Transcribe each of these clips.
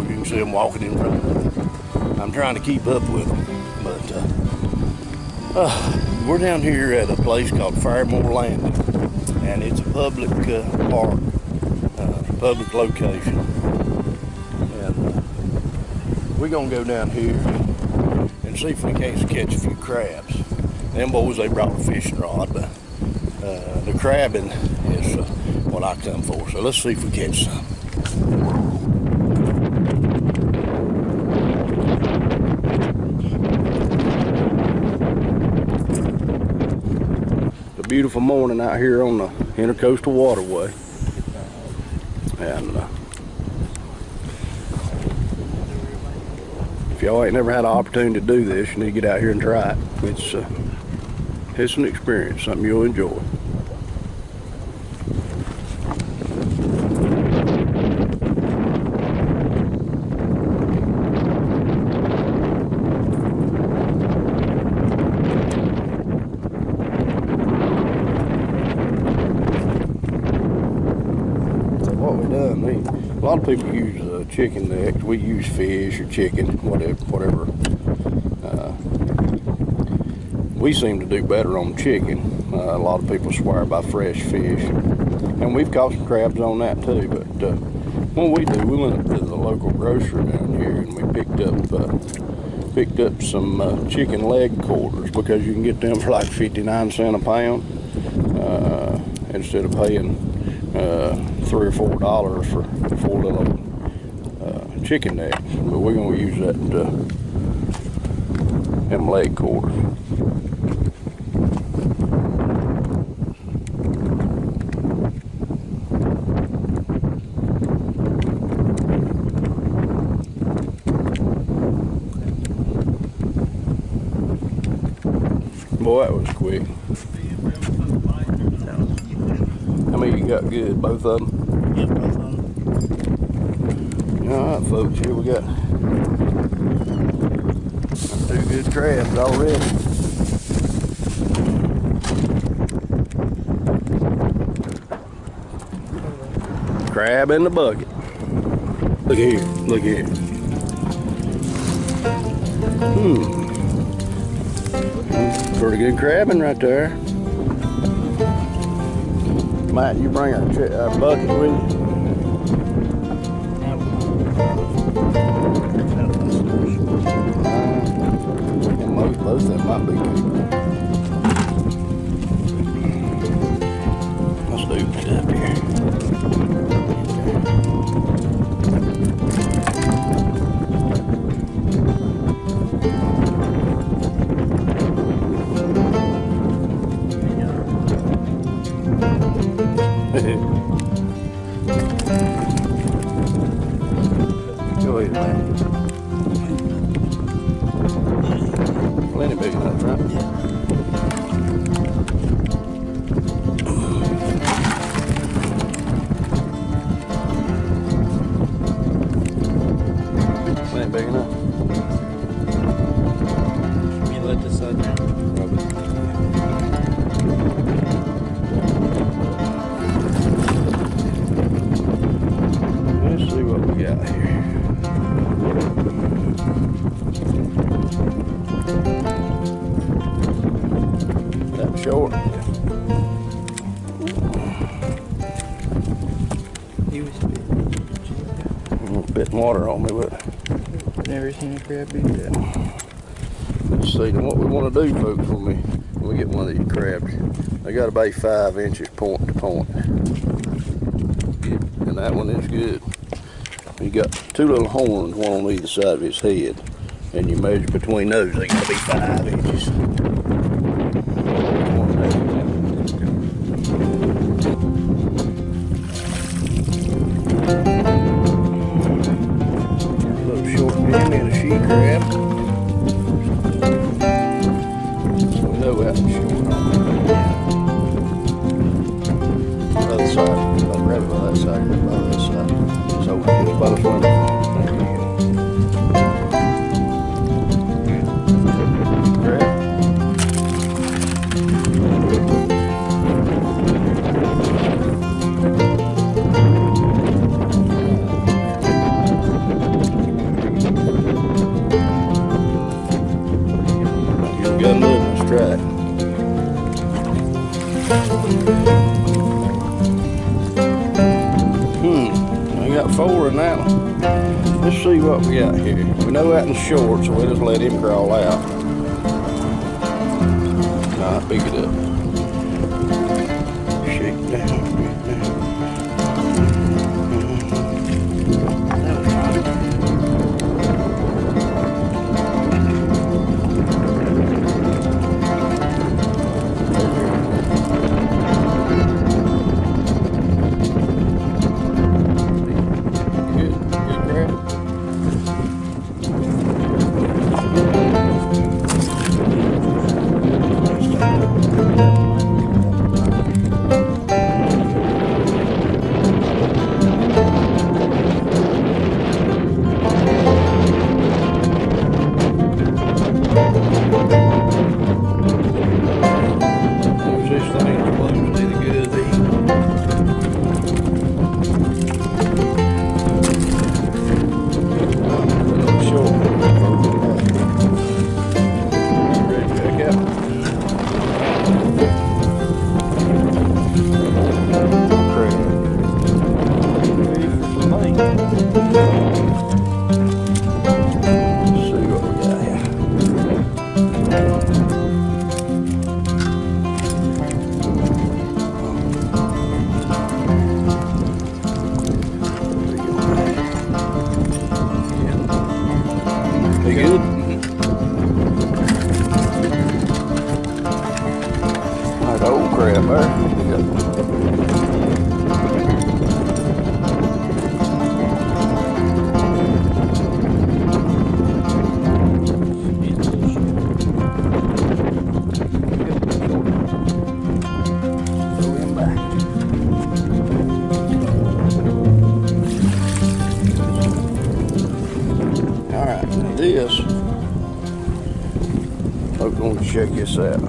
You can see them walking in front of me. I'm trying to keep up with them, but we're down here at a place called Fairmore Landing, and it's a public park, public location, and we're gonna go down here and see if we can't catch a few crabs. Them boys, they brought a fishing rod, but the crabbing is what I come for. So let's see if we catch some. It's a beautiful morning out here on the Intercoastal Waterway, and if y'all ain't never had an opportunity to do this, you need to get out here and try it. It's an experience, something you'll enjoy. So what we done, a lot of people use chicken necks. We use fish or chicken, whatever. We seem to do better on chicken. A lot of people swear by fresh fish, and we've caught some crabs on that too. But what we do, we went up to the local grocery down here and we picked up some chicken leg quarters, because you can get them for like 59 cents a pound instead of paying $3 or $4 for 4 little chicken necks. But we're gonna use them leg quarters. Boy, that was quick. How many you got good? Both of them? Yeah, both of them. Alright, folks, here we got 2 good crabs already. Crab in the bucket. Look here, look here. Pretty good crabbing right there. Matt, you bring our bucket with you? Most of them might be good. Let's do it up here. Go ahead, man. Plenty big enough, right? Yeah. Plenty big enough. You let this side down. Let's see what we got here. That's short. He was big. A little bit of water on me, but Never seen a crab do that. let's see. Now what we want to do, folks, when we get one of these crabs, they got to be 5 inches point to point. And that one is good. You got 2 little horns, one on either side of his head, and you measure between those, they got to be 5 inches. A little short jimmy and a she crab. So we know that's short on the other side. Don't grab it by that side, grab it by this side. So just by the front. Crab. Let's see what we got here. We know that in short, so we'll just let him crawl out. Alright, pick it up. Shake it down, shake it down. Pretty good? Like an old crab there. This, I'm going to check this out.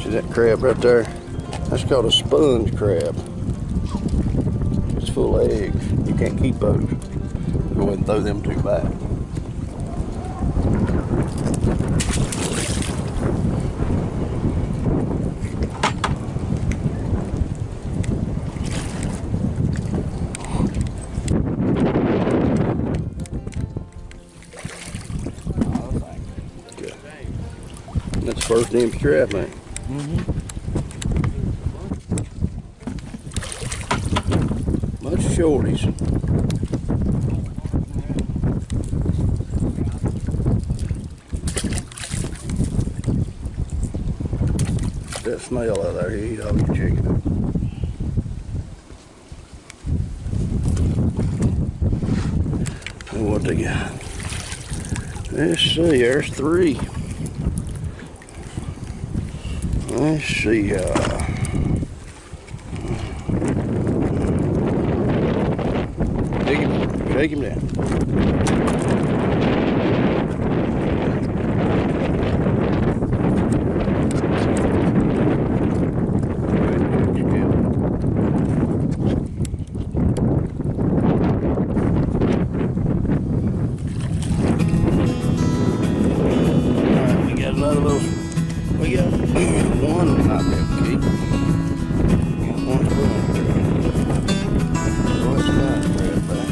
See that crab right there? That's called a sponge crab. It's full of eggs. You can't keep those. Go ahead and throw them two back. That's the first empty trap, man. Bunch of shorties. That smell out there, you eat all your chicken. And what they got? Let's see, there's three. Let's see, shake him down. Alright, we got another little, we got one not that key. One sponge crab. Oh, it's not crab back.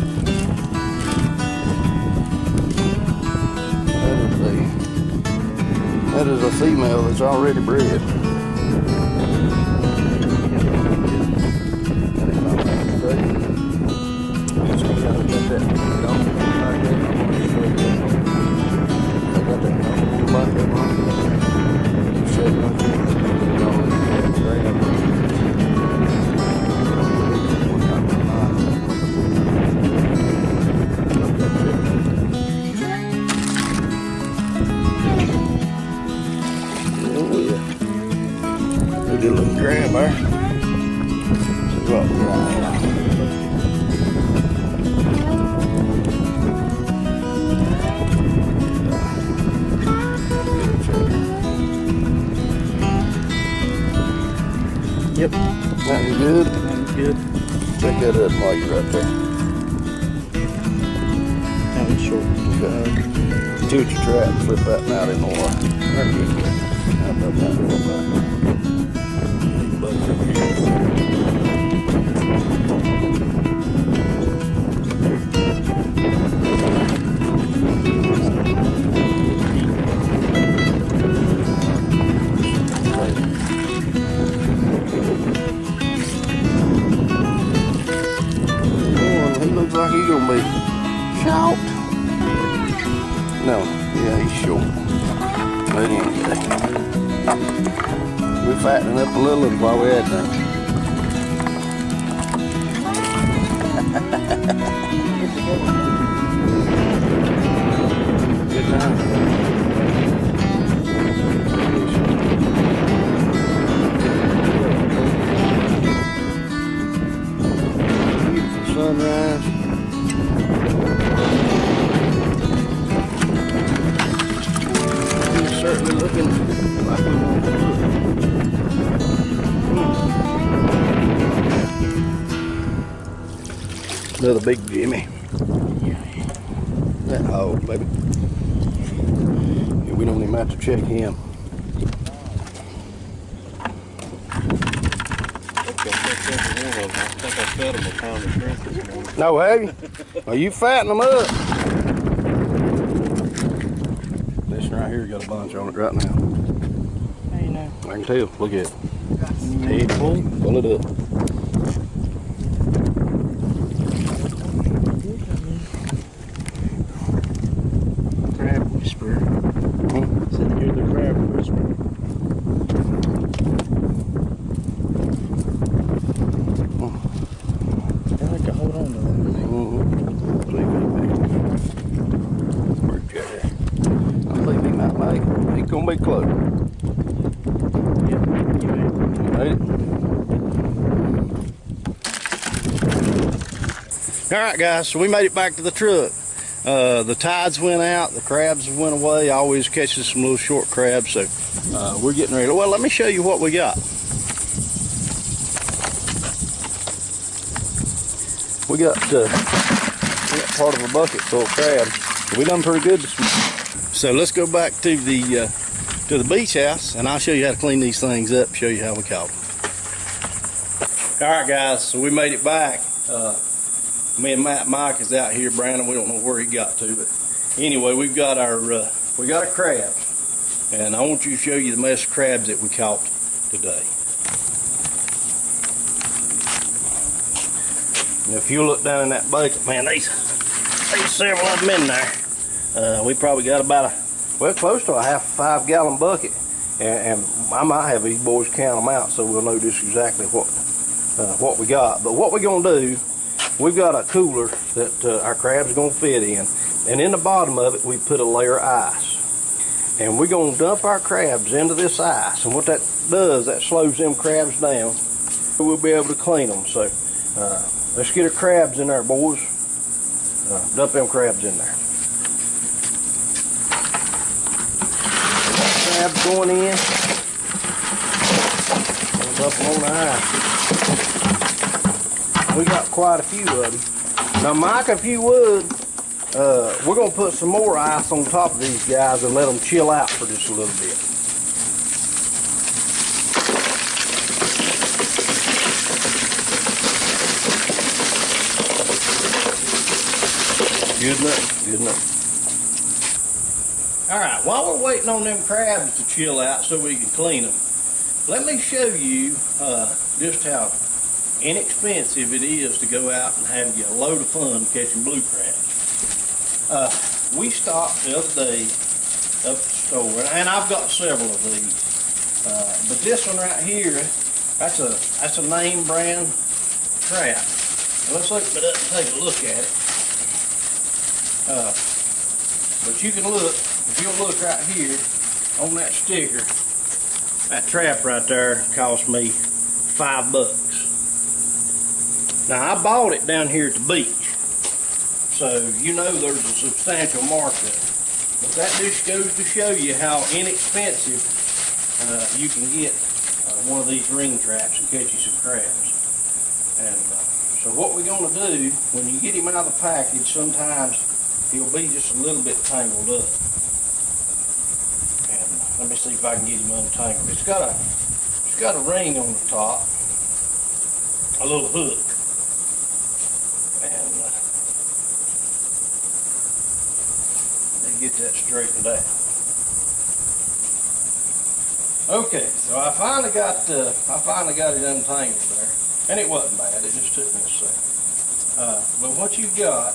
That is a female that's already bred. Good little crab there. See what we got here. Yep. That was good. That was good. Check that up while you're right there. That was short. Toot your trap, flip that out in the water. There you go. How about that real back? Bugs up here. No, yeah, he's short. But anyway, we're fattening up a little while we're at that. Good time. Beautiful sunrise. He's certainly looking like we want to look. Another big Jimmy. That hog, baby. Yeah, we don't even have to check him. No, have you? Are you fattening them up? This right here got a bunch on it right now. How you know? I can tell. Look at it. Head full. Pull it up. Crab whisperer. Sitting here, the crab whisperer. I like to hold on to that. I think he might make it. He's gonna be close. Yeah, you Made it. All right, guys. So we made it back to the truck. The tides went out. The crabs went away. I always catches some little short crabs. So we're getting ready. Well, let me show you what we got. We got part of a bucket full of crabs. We done pretty good this morning. So let's go back to the beach house, and I'll show you how to clean these things up. Show you how we caught them. All right, guys. So we made it back. Me and Mike is out here. Brandon, we don't know where he got to, but anyway, we got our crabs, and I want you to show you the mess of crabs that we caught today. And if you look down in that bucket, man, there's several of them in there. We probably got about close to a 5 gallon bucket, and I might have these boys count them out so we'll know just exactly what we got. But what we're gonna do, we've got a cooler that our crabs are gonna fit in, and in the bottom of it we put a layer of ice, and we're gonna dump our crabs into this ice. And what that does, that slows them crabs down. We'll be able to clean them. So let's get our crabs in there, boys. Dump them crabs in there. Crabs going in. Dump them on the ice. We got quite a few of them. Now, Mike, if you would, we're going to put some more ice on top of these guys and let them chill out for just a little bit. Good enough, good enough. All right, while we're waiting on them crabs to chill out so we can clean them, let me show you just how inexpensive it is to go out and have you a load of fun catching blue crabs. We stopped the other day up at the store, and I've got several of these. But this one right here, that's a name brand trap. Now let's open it up and take a look at it. But you can look, if you'll look right here on that sticker, that trap right there cost me $5. Now, I bought it down here at the beach, so you know there's a substantial markup. But that just goes to show you how inexpensive you can get one of these ring traps and catch you some crabs. And so what we're going to do, when you get him out of the package, sometimes he'll be just a little bit tangled up. And let me see if I can get him untangled. It's got a ring on the top, a little hook. And get that straightened out. Okay, so I finally got it untangled there, and it wasn't bad. It just took me a second. But what you've got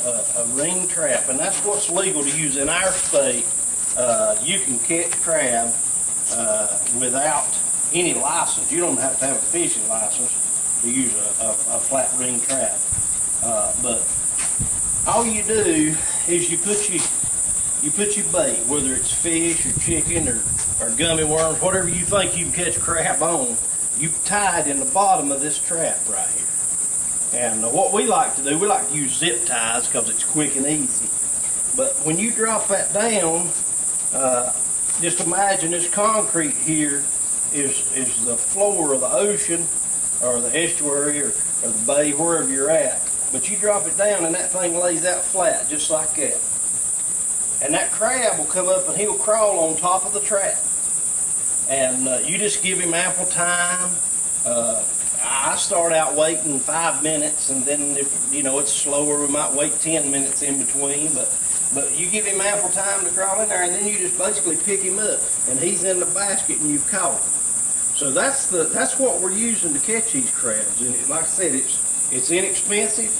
a ring trap, and that's what's legal to use in our state. You can catch crab without any license. You don't have to have a fishing license to use a flat ring trap. But all you do is you put your bait, whether it's fish or chicken or gummy worms, whatever you think you can catch crab on, you tie it in the bottom of this trap right here. And what we like to do, we like to use zip ties because it's quick and easy. But when you drop that down, just imagine this concrete here is the floor of the ocean or the estuary or the bay, wherever you're at. But you drop it down and that thing lays out flat just like that. And that crab will come up and he'll crawl on top of the trap. And you just give him ample time. I start out waiting 5 minutes, and then if it's slower, we might wait 10 minutes in between. But you give him ample time to crawl in there, and then you just basically pick him up, and he's in the basket, and you've caught him. So that's what we're using to catch these crabs. And like I said, it's inexpensive,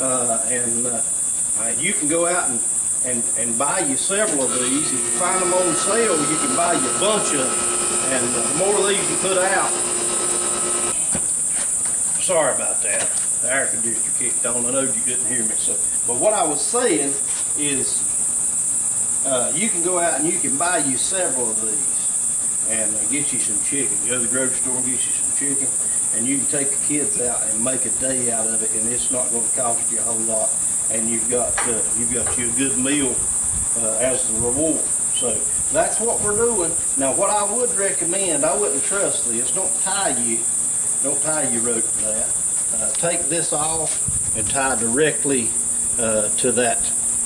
and you can go out and buy you several of these. If you find them on sale, you can buy you a bunch of them, and the more of these you put out. Sorry about that. The air conditioner kicked on. I know you couldn't hear me. But what I was saying is, you can go out and you can buy you several of these, and get you some chicken. Go to the grocery store and get you some chicken, and you can take the kids out and make a day out of it, and it's not going to cost you a whole lot. And you've got you a good meal as the reward. So that's what we're doing. Now, what I would recommend, I wouldn't trust this. Don't tie your rope to that. Take this off and tie directly to that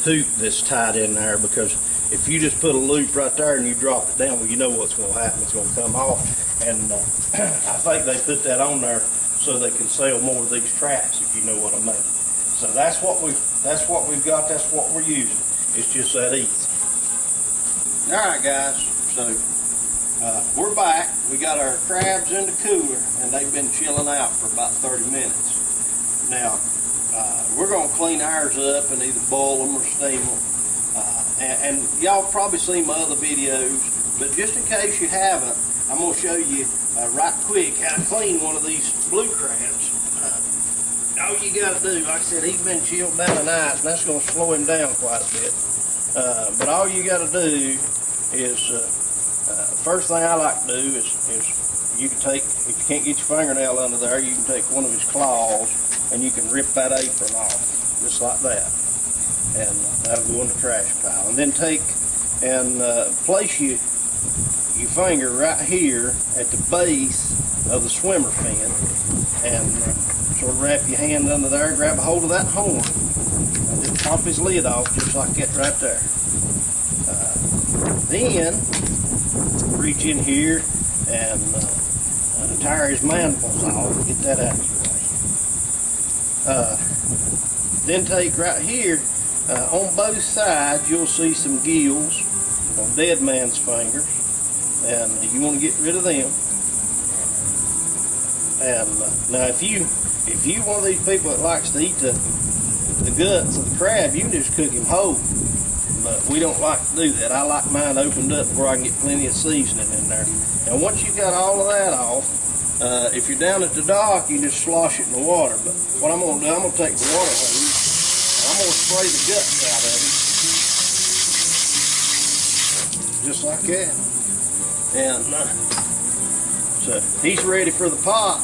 hoop that's tied in there, because if you just put a loop right there and you drop it down, well, you know what's going to happen. It's going to come off. And I think they put that on there so they can sell more of these traps, if you know what I mean. So that's what we've got. That's what we're using. It's just that easy. All right, guys. So we're back. We got our crabs in the cooler, and they've been chilling out for about 30 minutes. Now, we're going to clean ours up and either boil them or steam them. And y'all probably seen my other videos, but just in case you haven't, I'm going to show you right quick how to clean one of these blue crabs. All you got to do, like I said, he's been chilled down and ice, and that's going to slow him down quite a bit. But all you got to do is, first thing I like to do is you can take, if you can't get your fingernail under there, you can take one of his claws and you can rip that apron off, just like that. And that'll go in the trash pile. And then take and place your finger right here at the base of the swimmer fin, and sort of wrap your hand under there, grab a hold of that horn, and just pop his lid off just like that right there. Then reach in here and tire his mandibles off, get that out of your way. Then take right here, on both sides you'll see some gills on dead man's fingers, and you want to get rid of them. And now if you one of these people that likes to eat the guts of the crab, you can just cook him whole. But we don't like to do that. I like mine opened up where I can get plenty of seasoning in there. And once you got all of that off, if you're down at the dock, you just slosh it in the water. But what I'm going to do, I'm going to take the water hose, and I'm going to spray the guts out of him. Just like that. And so he's ready for the pot.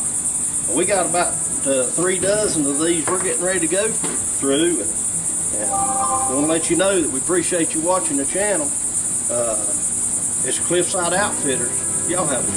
We got about 3 dozen of these we're getting ready to go through. And I want to let you know that we appreciate you watching the channel. It's Cliffside Outfitters. Y'all have a